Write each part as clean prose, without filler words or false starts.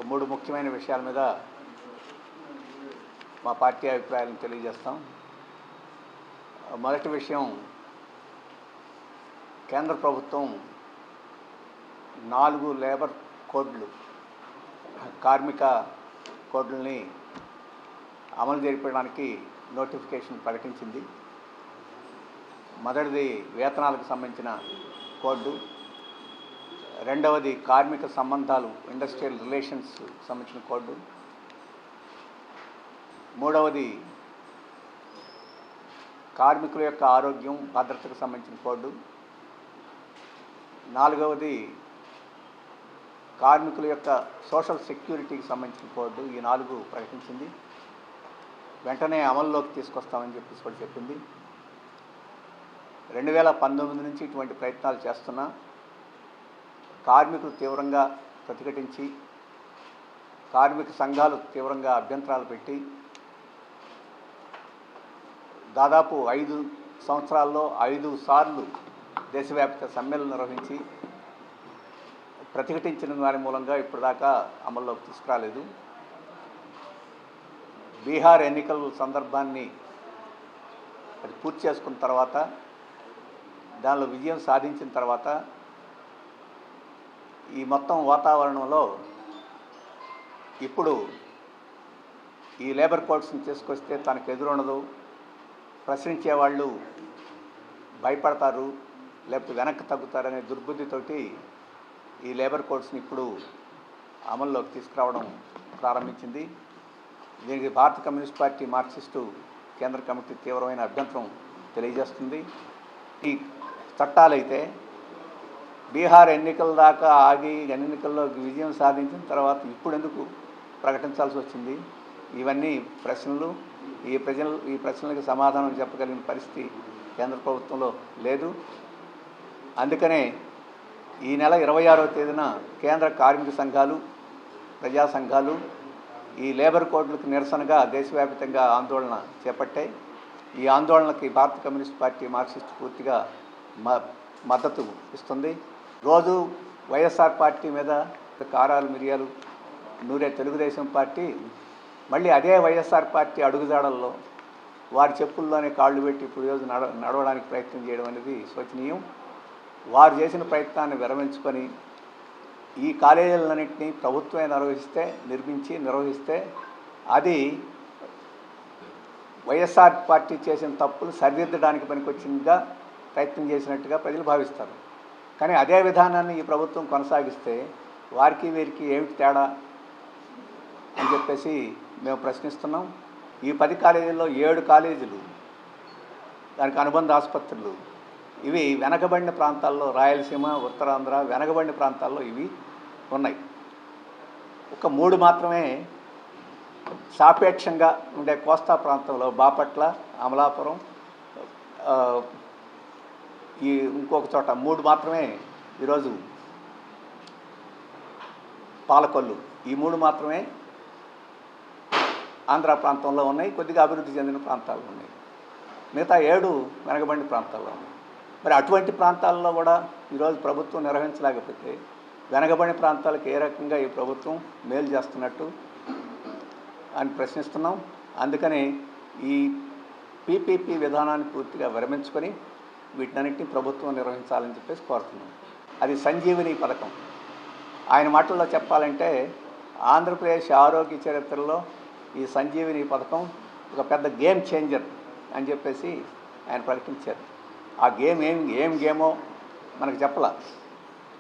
మూడు ముఖ్యమైన విషయాల మీద మా పార్టీ అభిప్రాయాలను తెలియజేస్తాం. మొదటి విషయం, కేంద్ర ప్రభుత్వం 4 లేబర్ కోడ్లు, కార్మిక కోడ్లని అమలు జరిపడానికి నోటిఫికేషన్ ప్రకటించింది. మొదటిది వేతనాలకు సంబంధించిన కోడ్డు, రెండవది కార్మిక సంబంధాలు, ఇండస్ట్రియల్ రిలేషన్స్ సంబంధించిన కోడ్డు, మూడవది కార్మికుల యొక్క ఆరోగ్యం భద్రతకు సంబంధించిన కోడ్డు, నాలుగవది కార్మికుల యొక్క సోషల్ సెక్యూరిటీకి సంబంధించిన కోడ్డు. ఈ 4 ప్రకటించింది. వెంటనే అమల్లోకి తీసుకొస్తామని చెప్పేసి కూడా చెప్పింది. 2019 నుంచి ఇటువంటి ప్రయత్నాలు చేస్తున్నా కార్మికులు తీవ్రంగా ప్రతిఘటించి, కార్మిక సంఘాలు తీవ్రంగా అభ్యంతరాలు పెట్టి, దాదాపు 5 సంవత్సరాల్లో 5 సార్లు దేశవ్యాప్త సమ్మెలను నిర్వహించి ప్రతిఘటించిన దాని మూలంగా ఇప్పటిదాకా అమల్లోకి తీసుకురాలేదు. బీహార్ ఎన్నికల సందర్భాన్ని అది పూర్తి చేసుకున్న తర్వాత, దానిలో విజయం సాధించిన తర్వాత ఈ మొత్తం వాతావరణంలో ఇప్పుడు ఈ లేబర్ కోడ్స్ని తీసుకొస్తే తనకు ఎదురుండదు, ప్రశ్నించే వాళ్ళు భయపడతారు, లేకపోతే వెనక్కి తగ్గుతారనే దుర్బుద్ధితోటి ఈ లేబర్ కోడ్స్ని ఇప్పుడు అమల్లోకి తీసుకురావడం ప్రారంభించింది. దీనికి భారత కమ్యూనిస్ట్ పార్టీ మార్క్సిస్టు కేంద్ర కమిటీ తీవ్రమైన అభ్యంతరం తెలియజేస్తుంది. ఈ చట్టాలైతే బీహార్ ఎన్నికల దాకా ఆగి ఎన్నికల్లో విజయం సాధించిన తర్వాత ఇప్పుడు ఎందుకు ప్రకటించాల్సి వచ్చింది? ఇవన్నీ ప్రశ్నలు. ఈ ప్రశ్నలకు సమాధానం చెప్పగలిగిన పరిస్థితి కేంద్ర ప్రభుత్వంలో లేదు. అందుకనే ఈ నెల 26వ తేదీన కేంద్ర కార్మిక సంఘాలు, ప్రజా సంఘాలు ఈ లేబర్ కోడ్లకు నిరసనగా దేశవ్యాప్తంగా ఆందోళన చేపట్టాయి. ఈ ఆందోళనకి భారత కమ్యూనిస్ట్ పార్టీ మార్క్సిస్ట్ పూర్తిగా మద్దతు ఇస్తుంది. రోజు వైఎస్ఆర్ పార్టీ మీద కారాలు మిరియాలు నూరే తెలుగుదేశం పార్టీ మళ్ళీ అదే వైఎస్ఆర్ పార్టీ అడుగుజాడల్లో వారి చెప్పుల్లోనే కాళ్ళు పెట్టి ఇప్పుడు రోజు నడవడానికి ప్రయత్నం చేయడం అనేది శోచనీయం. వారు చేసిన ప్రయత్నాన్ని విరమించుకొని ఈ కాలేజీలన్నింటినీ ప్రభుత్వమే నిర్వహిస్తే అది వైఎస్ఆర్ పార్టీ చేసిన తప్పులు సరిదిద్దడానికి పనికొచ్చిందిగా ప్రయత్నం చేసినట్టుగా ప్రజలు భావిస్తారు. కానీ అదే విధానాన్ని ఈ ప్రభుత్వం కొనసాగిస్తే వారికి వీరికి ఏమిటి తేడా అని చెప్పేసి మేము ప్రశ్నిస్తున్నాం. ఈ 10 కాలేజీల్లో 7 కాలేజీలు, దానికి అనుబంధ ఆసుపత్రులు, ఇవి వెనకబడిన ప్రాంతాల్లో, రాయలసీమ, ఉత్తరాంధ్ర వెనకబడిన ప్రాంతాల్లో ఇవి ఉన్నాయి. ఒక 3 మాత్రమే సాపేక్షంగా ఉండే కోస్తా ప్రాంతంలో బాపట్ల, అమలాపురం, ఈ ఇంకొక చోట 3 మాత్రమే ఈరోజు పాలకొల్లు, ఈ 3 మాత్రమే ఆంధ్ర ప్రాంతంలో ఉన్నాయి, కొద్దిగా అభివృద్ధి చెందిన ప్రాంతాలు ఉన్నాయి. మిగతా 7 వెనకబడిన ప్రాంతాల్లో ఉన్నాయి. మరి అటువంటి ప్రాంతాల్లో కూడా ఈరోజు ప్రభుత్వం నిర్వహించలేకపోతే వెనకబడిన ప్రాంతాలకు ఏ రకంగా ఈ ప్రభుత్వం మేలు చేస్తున్నట్టు అని ప్రశ్నిస్తున్నాం. అందుకని ఈ పీపీపీ విధానాన్ని పూర్తిగా విరమించుకొని వీటన్నిటిని ప్రభుత్వం నిర్వహించాలని చెప్పేసి కోరుతున్నాం. అది సంజీవిని పథకం. ఆయన మాటల్లో చెప్పాలంటే ఆంధ్రప్రదేశ్ ఆరోగ్య చరిత్రలో ఈ సంజీవిని పథకం ఒక పెద్ద గేమ్ చేంజర్ అని చెప్పేసి ఆయన ప్రకటించారు. ఆ గేమ్ ఏం గేమో మనకు చెప్పలా.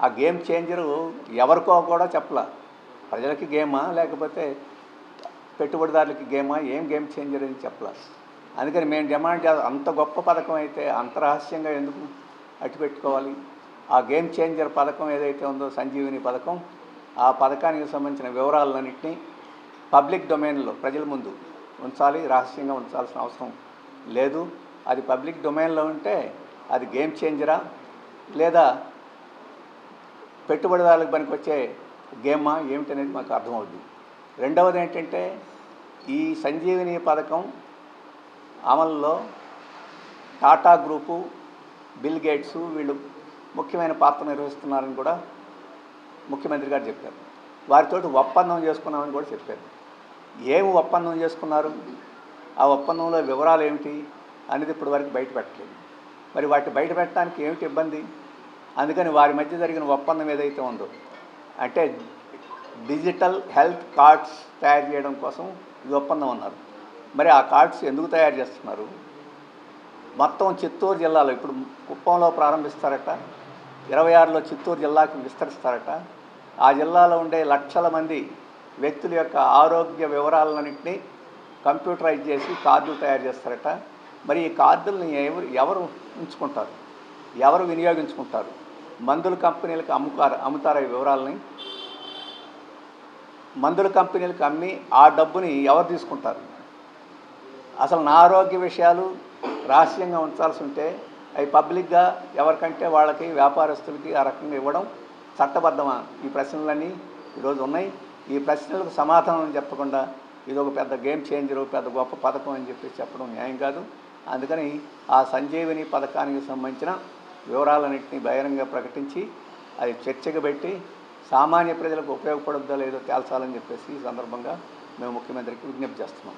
ఆ గేమ్ చేంజరు ఎవరికో కూడా చెప్పలా. ప్రజలకి గేమా లేకపోతే పెట్టుబడిదారులకి గేమా, ఏం గేమ్ చేంజర్ అని చెప్పలా. అందుకని మేము డిమాండ్ చేస్తాం, అంత గొప్ప పథకం అయితే అంత రహస్యంగా ఎందుకు అట్టిపెట్టుకోవాలి? ఆ గేమ్ చేంజర్ పథకం ఏదైతే ఉందో సంజీవిని పథకం, ఆ పథకానికి సంబంధించిన వివరాలన్నింటినీ పబ్లిక్ డొమైన్లో ప్రజల ముందు ఉంచాలి. రహస్యంగా ఉంచాల్సిన అవసరం లేదు. అది పబ్లిక్ డొమైన్లో ఉంటే అది గేమ్ చేంజరా లేదా పెట్టుబడిదారులకు పనికొచ్చే గేమా ఏమిటనేది మాకు అర్థమవుద్ది. రెండవది ఏంటంటే, ఈ సంజీవిని పథకం అమల్లో టాటా గ్రూపు, బిల్ గేట్స్ వీళ్ళు ముఖ్యమైన పాత్ర నిర్వహిస్తున్నారని కూడా ముఖ్యమంత్రి గారు చెప్పారు. వారితోటి ఒప్పందం చేసుకున్నామని కూడా చెప్పారు. ఏమి ఒప్పందం చేసుకున్నారు, ఆ ఒప్పందంలో వివరాలు ఏమిటి అనేది ఇప్పుడు వరకు బయట పెట్టలేదు. మరి వాటి బయట పెట్టడానికి ఏమిటి ఇబ్బంది? అందుకని వారి మధ్య జరిగిన ఒప్పందం ఏదైతే ఉందో, అంటే డిజిటల్ హెల్త్ కార్డ్స్ తయారు చేయడం కోసం ఈ ఒప్పందం అన్నారు. మరి ఆ కార్డ్స్ ఎందుకు తయారు చేస్తున్నారు? మొత్తం చిత్తూరు జిల్లాలో ఇప్పుడు కుప్పంలో ప్రారంభిస్తారట, 26లో చిత్తూరు జిల్లాకి విస్తరిస్తారట. ఆ జిల్లాలో ఉండే లక్షల మంది వ్యక్తుల యొక్క ఆరోగ్య వివరాలన్నింటినీ కంప్యూటరైజ్ చేసి కార్డులు తయారు చేస్తారట. మరి ఈ కార్డుల్ని ఎవరు ఉంచుకుంటారు, ఎవరు వినియోగించుకుంటారు? మందుల కంపెనీలకు అమ్ముతారు ఈ వివరాలని. మందుల కంపెనీలకు అమ్మి ఆ డబ్బుని ఎవరు తీసుకుంటారు? అసలు నా ఆరోగ్య విషయాలు రహస్యంగా ఉంచాల్సి ఉంటే అవి పబ్లిక్గా ఎవరికంటే వాళ్ళకి, వ్యాపారస్తులకి ఆ రకంగా ఇవ్వడం చట్టబద్ధమా? ఈ ప్రశ్నలన్నీ ఈరోజు ఉన్నాయి. ఈ ప్రశ్నలకు సమాధానం చెప్పకుండా ఇది ఒక పెద్ద గేమ్ చేంజరు, పెద్ద గొప్ప పథకం అని చెప్పడం న్యాయం కాదు. అందుకని ఆ సంజీవని పథకానికి సంబంధించిన వివరాలన్నింటినీ బహిరంగ ప్రకటించి అది చర్చకు పెట్టి సామాన్య ప్రజలకు ఉపయోగపడుద్దో లేదో తేల్చాలని చెప్పేసి ఈ సందర్భంగా మేము ముఖ్యమంత్రికి విజ్ఞప్తి చేస్తున్నాం.